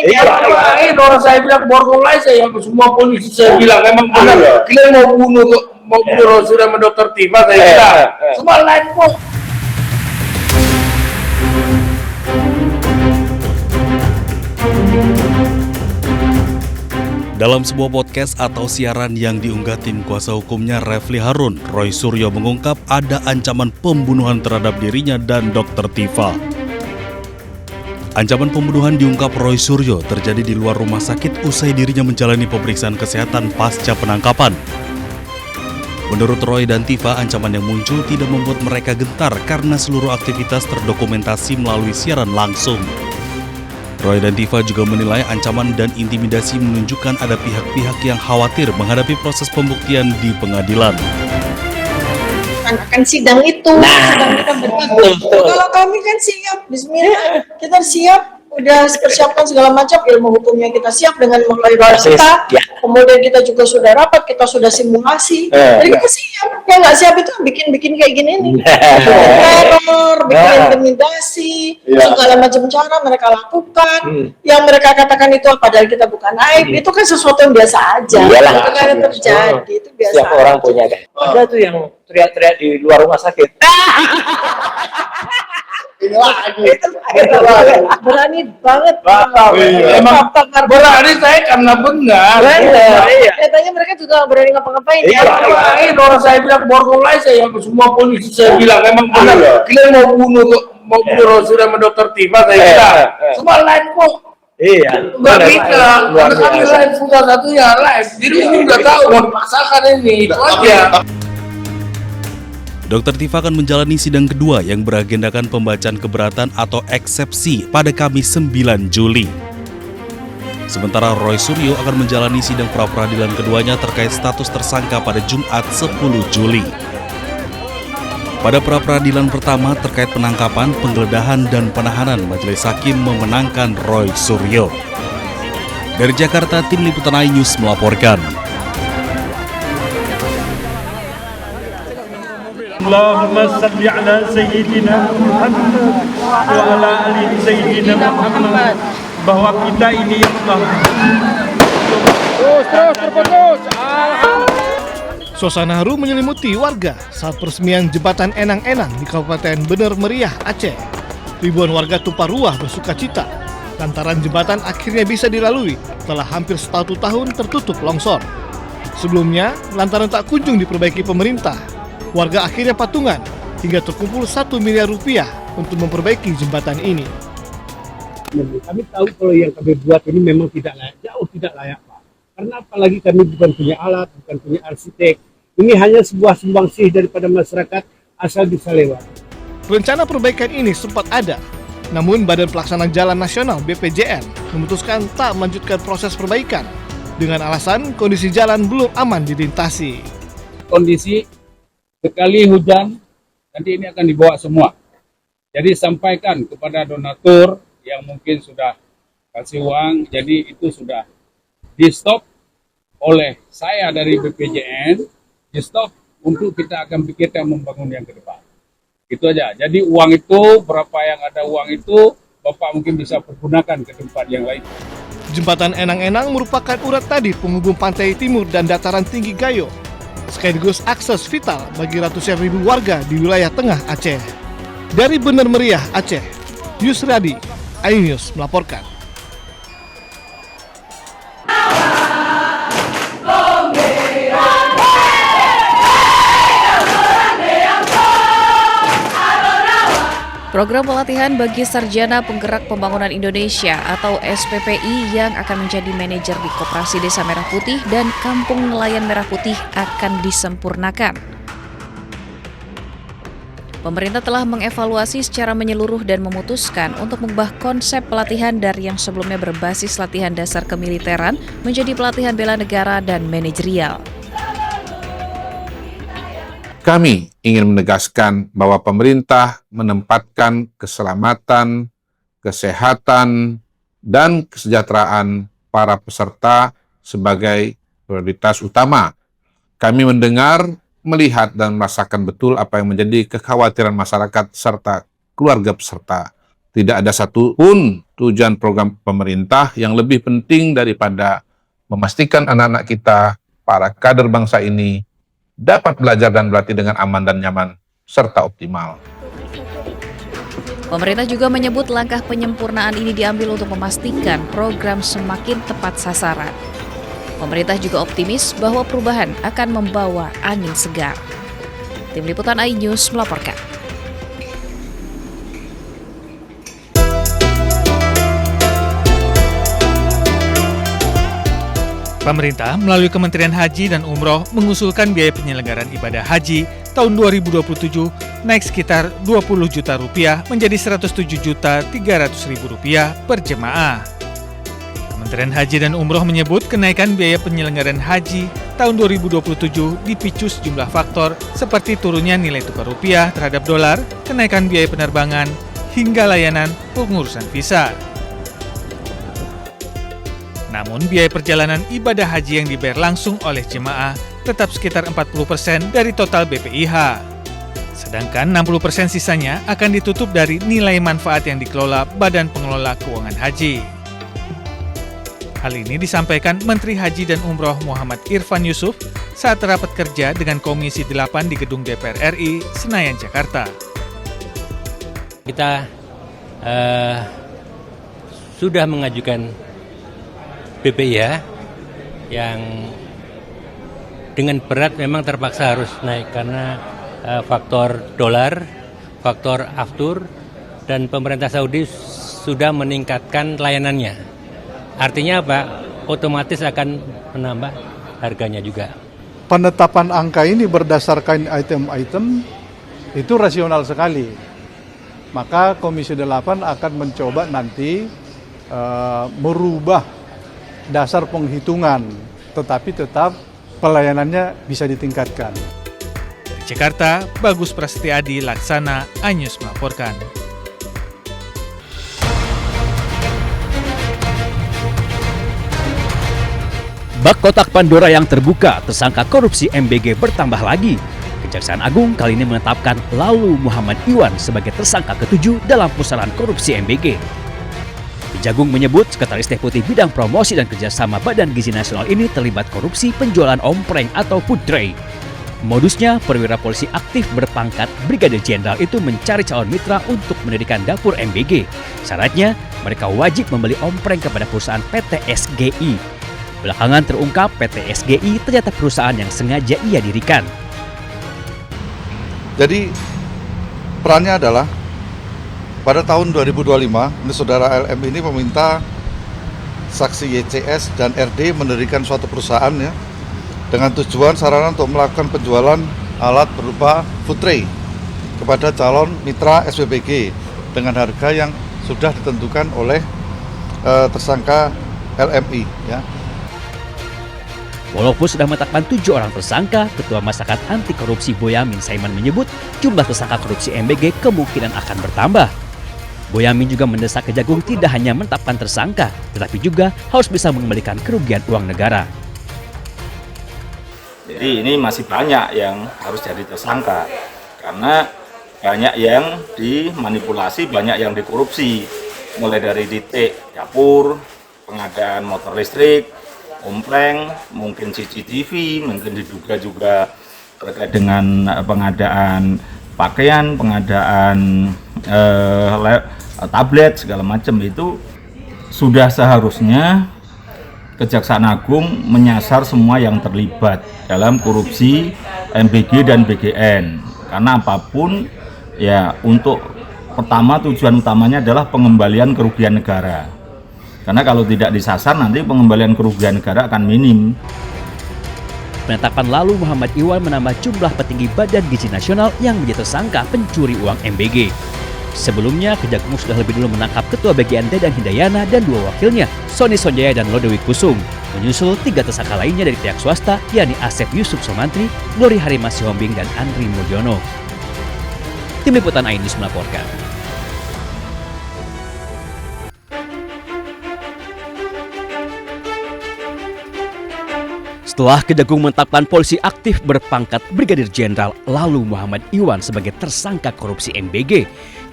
ngapa-ngapain ya. Ini orang saya bilang borgol aja yang semua polisi saya bilang memang benar. Kalian mau bunuh Roy sama Dokter Tifa saya bilang. Semua live kok. Dalam sebuah podcast atau siaran yang diunggah tim kuasa hukumnya Refli Harun, Roy Suryo mengungkap ada ancaman pembunuhan terhadap dirinya dan Dokter Tifa. Ancaman pembunuhan diungkap Roy Suryo terjadi di luar rumah sakit usai dirinya menjalani pemeriksaan kesehatan pasca penangkapan. Menurut Roy dan Tifa, ancaman yang muncul tidak membuat mereka gentar karena seluruh aktivitas terdokumentasi melalui siaran langsung. Roy dan Tifa juga menilai ancaman dan intimidasi menunjukkan ada pihak-pihak yang khawatir menghadapi proses pembuktian di pengadilan. Akan sidang itu, sidang kita berlaku. Kalau kami kan siap, bismillah, kita siap, udah persiapkan segala macam, ilmu hukumnya kita siap dengan mengelola kita, kemudian kita juga sudah rapat, kita sudah simulasi, jadi kita siap. Yang nggak siap itu bikin kayak gini nih, teror, bikin intimidasi, segala macam cara mereka lakukan, yang mereka katakan itu padahal kita bukan aib, itu kan sesuatu yang biasa aja, itu kan terjadi, itu biasa. Setiap orang punya kan. Ada tuh yang teriak-teriak di luar rumah sakit. Berani banget. Emang berani saya karena benar. Katanya mereka juga berani ngapa-ngapain ya. Ini orang saya bilang borgol aja yang semua polisi saya bilang memang benar. Kalian mau bunuh Roy sama Dokter Tifa saya bilang. Semua live kok. Iya. Enggak bisa. Kami live sudah satunya live. Jadi ini udah tahu mau dipaksakan ini. Itu aja. Dokter Tifa akan menjalani sidang kedua yang beragendakan pembacaan keberatan atau eksepsi pada Kamis 9 Juli. Sementara Roy Suryo akan menjalani sidang pra-peradilan keduanya terkait status tersangka pada Jumat 10 Juli. Pada pra-peradilan pertama terkait penangkapan, penggeledahan, dan penahanan, Majelis Hakim memenangkan Roy Suryo. Dari Jakarta, Tim Liputan iNews melaporkan. Allahumma salli ala Sayyidina Muhammad wa ala ali Sayyidina Muhammad. Bahwa kita ini ya Allah. Terus. Suasana haru menyelimuti warga saat peresmian jembatan Enang-Enang di Kabupaten Bener Meriah, Aceh. Ribuan warga tumpah ruah bersuka cita lantaran jembatan akhirnya bisa dilalui setelah hampir 1 tahun tertutup longsor. Sebelumnya, lantaran tak kunjung diperbaiki pemerintah, warga akhirnya patungan hingga terkumpul 1 miliar rupiah untuk memperbaiki jembatan ini. Kami tahu kalau yang kami buat ini memang tidak layak, jauh tidak layak Pak. Karena apalagi kami bukan punya alat, bukan punya arsitek. Ini hanya sebuah sumbangsih daripada masyarakat asal bisa lewat. Rencana perbaikan ini sempat ada, namun Badan Pelaksana Jalan Nasional BPJN memutuskan tak melanjutkan proses perbaikan dengan alasan kondisi jalan belum aman dilintasi. Kondisi sekali hujan, nanti ini akan dibawa semua. Jadi sampaikan kepada donatur yang mungkin sudah kasih uang, jadi itu sudah di-stop oleh saya dari BPJN, di-stop untuk kita akan pikirkan membangun yang ke depan. Itu aja. Jadi uang itu, berapa yang ada uang itu, Bapak mungkin bisa pergunakan ke tempat yang lain. Jembatan Enang-Enang merupakan urat tadi penghubung pantai timur dan dataran tinggi Gayo, sekaligus akses vital bagi ratusan ribu warga di wilayah tengah Aceh. Dari Bener Meriah, Aceh, Yusradi, iNews melaporkan. Program pelatihan bagi Sarjana Penggerak Pembangunan Indonesia atau SPPI yang akan menjadi manajer di Koperasi Desa Merah Putih dan Kampung Nelayan Merah Putih akan disempurnakan. Pemerintah telah mengevaluasi secara menyeluruh dan memutuskan untuk mengubah konsep pelatihan dari yang sebelumnya berbasis latihan dasar kemiliteran menjadi pelatihan bela negara dan manajerial. Kami ingin menegaskan bahwa pemerintah menempatkan keselamatan, kesehatan, dan kesejahteraan para peserta sebagai prioritas utama. Kami mendengar, melihat, dan merasakan betul apa yang menjadi kekhawatiran masyarakat serta keluarga peserta. tidak ada satupun tujuan program pemerintah yang lebih penting daripada memastikan anak-anak kita, para kader bangsa ini, dapat belajar dan berlatih dengan aman dan nyaman, serta optimal. Pemerintah juga menyebut langkah penyempurnaan ini diambil untuk memastikan program semakin tepat sasaran. Pemerintah juga optimis bahwa perubahan akan membawa angin segar. Tim Liputan iNews melaporkan. Pemerintah melalui Kementerian Haji dan Umroh mengusulkan biaya penyelenggaraan ibadah haji tahun 2027 naik sekitar Rp20 juta menjadi Rp107.300.000 per jemaah. Kementerian Haji dan Umroh menyebut kenaikan biaya penyelenggaraan haji tahun 2027 dipicu sejumlah faktor seperti turunnya nilai tukar rupiah terhadap dolar, kenaikan biaya penerbangan, hingga layanan pengurusan visa. Namun biaya perjalanan ibadah haji yang dibayar langsung oleh jemaah tetap sekitar 40% dari total BPIH. Sedangkan 60% sisanya akan ditutup dari nilai manfaat yang dikelola Badan Pengelola Keuangan Haji. Hal ini disampaikan Menteri Haji dan Umroh Muhammad Irfan Yusuf saat rapat kerja dengan Komisi 8 di Gedung DPR RI, Senayan, Jakarta. Kita sudah mengajukan BPIH yang dengan berat memang terpaksa harus naik karena faktor dolar, faktor aftur, dan pemerintah Saudi sudah meningkatkan layanannya. Artinya apa? Otomatis akan menambah harganya juga. Penetapan angka ini berdasarkan item-item itu rasional sekali. Maka Komisi 8 akan mencoba nanti merubah dasar penghitungan, tetapi tetap pelayanannya bisa ditingkatkan. Dari Jakarta, Bagus Prasetyadi Laksana, iNews melaporkan. Bak kotak Pandora yang terbuka, tersangka korupsi MBG bertambah lagi. Kejaksaan Agung kali ini menetapkan Lalu Muhammad Iwan sebagai tersangka ke-7 dalam pusaran korupsi MBG. Kejagung menyebut Sekretaris Deputi Bidang Promosi dan Kerjasama Badan Gizi Nasional ini terlibat korupsi penjualan ompreng atau food tray. Modusnya, perwira polisi aktif berpangkat Brigadir Jenderal itu mencari calon mitra untuk mendirikan dapur MBG. Syaratnya, mereka wajib membeli ompreng kepada perusahaan PT SGI. Belakangan terungkap PT SGI ternyata perusahaan yang sengaja ia dirikan. Jadi perannya adalah pada tahun 2025, saudara LM ini meminta saksi YCS dan RD mendirikan suatu perusahaan ya, dengan tujuan sarana untuk melakukan penjualan alat berupa food tray kepada calon mitra SPBG dengan harga yang sudah ditentukan oleh tersangka LMI ya. Walaupun sudah menetapkan 7 orang tersangka, Ketua Masyarakat Anti Korupsi Boyamin Saiman menyebut jumlah tersangka korupsi MBG kemungkinan akan bertambah. Boyamin juga mendesak Kejagung tidak hanya menetapkan tersangka, tetapi juga harus bisa mengembalikan kerugian uang negara. Jadi ini masih banyak yang harus jadi tersangka, karena banyak yang dimanipulasi, banyak yang dikorupsi, mulai dari titik dapur, pengadaan motor listrik, ompreng, mungkin CCTV, mungkin diduga juga terkait dengan pengadaan pakaian, pengadaan tablet, segala macam. Itu sudah seharusnya Kejaksaan Agung menyasar semua yang terlibat dalam korupsi MBG dan BGN. Karena apapun ya, untuk pertama tujuan utamanya adalah pengembalian kerugian negara. Karena kalau tidak disasar nanti pengembalian kerugian negara akan minim. Penetapan Lalu Muhammad Iwan menambah jumlah petinggi Badan Gizi Nasional yang menjadi tersangka pencuri uang MBG. Sebelumnya, Kejagung sudah lebih dulu menangkap Ketua BGN Dedan Hindayana dan 2 wakilnya, Sony Sonjaya dan Lodewi Kusung. Menyusul 3 tersangka lainnya dari pihak swasta, yakni Asep Yusuf Somantri, Glory Harima Sihombing, dan Andri Mulyono. Tim Liputan iNews melaporkan. Setelah Kejagung menetapkan polisi aktif berpangkat Brigadir Jenderal Lalu Muhammad Iwan sebagai tersangka korupsi MBG,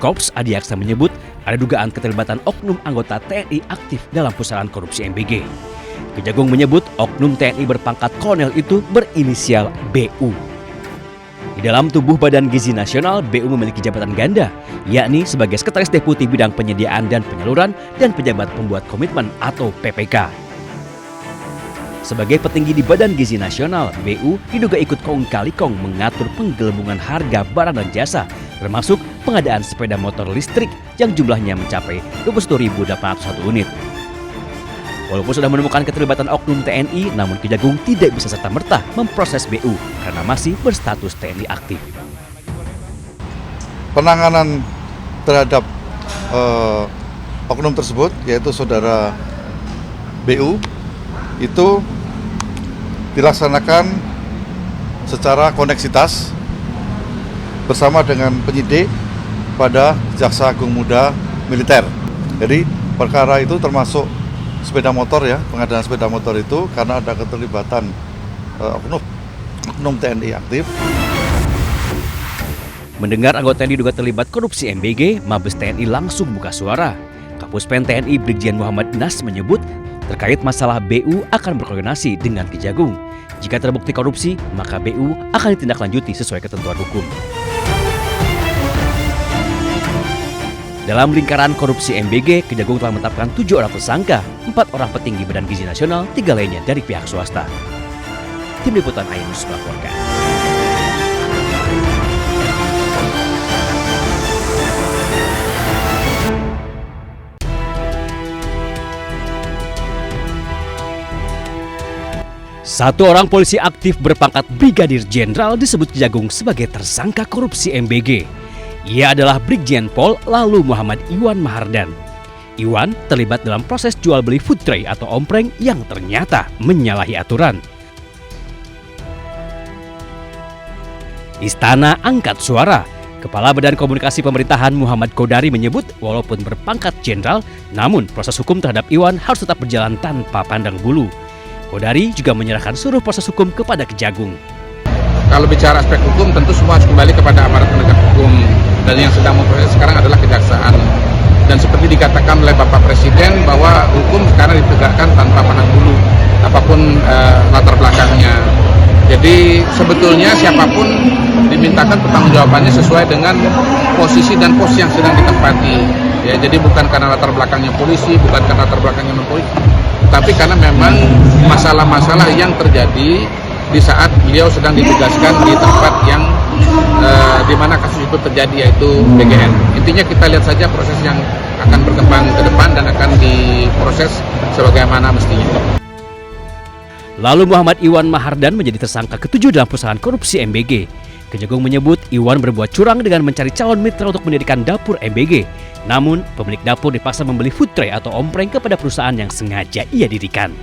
Korps Adiaksa menyebut ada dugaan keterlibatan oknum anggota TNI aktif dalam pusaran korupsi MBG. Kejagung menyebut oknum TNI berpangkat kolonel itu berinisial BU. Di dalam tubuh Badan Gizi Nasional, BU memiliki jabatan ganda, yakni sebagai Sekretaris Deputi Bidang Penyediaan dan Penyaluran dan Pejabat Pembuat Komitmen atau PPK. Sebagai petinggi di Badan Gizi Nasional, BU diduga ikut kong-kali kong mengatur penggelembungan harga barang dan jasa, termasuk pengadaan sepeda motor listrik yang jumlahnya mencapai 21.801 unit. Walaupun sudah menemukan keterlibatan oknum TNI, namun Kejagung tidak bisa serta-merta memproses BU karena masih berstatus TNI aktif. Penanganan terhadap oknum tersebut, yaitu saudara BU, itu dilaksanakan secara koneksitas bersama dengan penyidik pada Jaksa Agung Muda Militer. Jadi perkara itu termasuk sepeda motor ya, pengadaan sepeda motor itu karena ada keterlibatan oknum TNI aktif. Mendengar anggota yang diduga terlibat korupsi MBG, Mabes TNI langsung buka suara. Kapuspen TNI Brigjen Muhammad Nas menyebut terkait masalah BU akan berkoordinasi dengan Kejagung. Jika terbukti korupsi, maka BU akan ditindaklanjuti sesuai ketentuan hukum. Dalam lingkaran korupsi MBG, Kejagung telah menetapkan 7 orang tersangka, 4 orang petinggi Badan Gizi Nasional, 3 lainnya dari pihak swasta. Tim Liputan Ainus melaporkan. Satu orang polisi aktif berpangkat Brigadir Jenderal disebut Kejagung sebagai tersangka korupsi MBG. Ia adalah Brigjen Pol Lalu Muhammad Iwan Mahardan. Iwan terlibat dalam proses jual beli food tray atau ompreng yang ternyata menyalahi aturan. Istana angkat suara. Kepala Badan Komunikasi Pemerintahan Muhammad Kodari menyebut walaupun berpangkat jenderal, namun proses hukum terhadap Iwan harus tetap berjalan tanpa pandang bulu. Kodari juga menyerahkan seluruh proses hukum kepada Kejagung. Kalau bicara aspek hukum, tentu semua harus kembali kepada aparat penegak hukum. Dan yang sedang memproses sekarang adalah kejaksaan. Dan seperti dikatakan oleh Bapak Presiden bahwa hukum sekarang ditegakkan tanpa pandang bulu, apapun latar belakangnya. Jadi sebetulnya siapapun dimintakan pertanggungjawabannya sesuai dengan posisi dan pos yang sedang ditempati. Ya, jadi bukan karena latar belakangnya polisi, bukan karena latar belakangnya non-polisi, tapi karena memang masalah-masalah yang terjadi di saat beliau sedang ditugaskan di tempat yang di mana kasus itu terjadi, yaitu BGN. Intinya kita lihat saja proses yang akan berkembang ke depan dan akan diproses sebagaimana mestinya. Lalu Muhammad Iwan Mahardan menjadi tersangka ke-7 dalam pusaran korupsi MBG. Kejagung menyebut Iwan berbuat curang dengan mencari calon mitra untuk mendirikan dapur MBG. Namun, pemilik dapur dipaksa membeli food tray atau ompreng kepada perusahaan yang sengaja ia dirikan.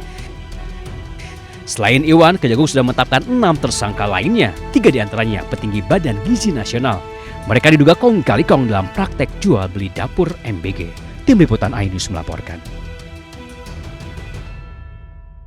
Selain Iwan, Kejagung sudah menetapkan 6 tersangka lainnya, 3 diantaranya petinggi Badan Gizi Nasional. Mereka diduga kong kali kong dalam praktek jual beli dapur MBG. Tim Liputan Ainus melaporkan.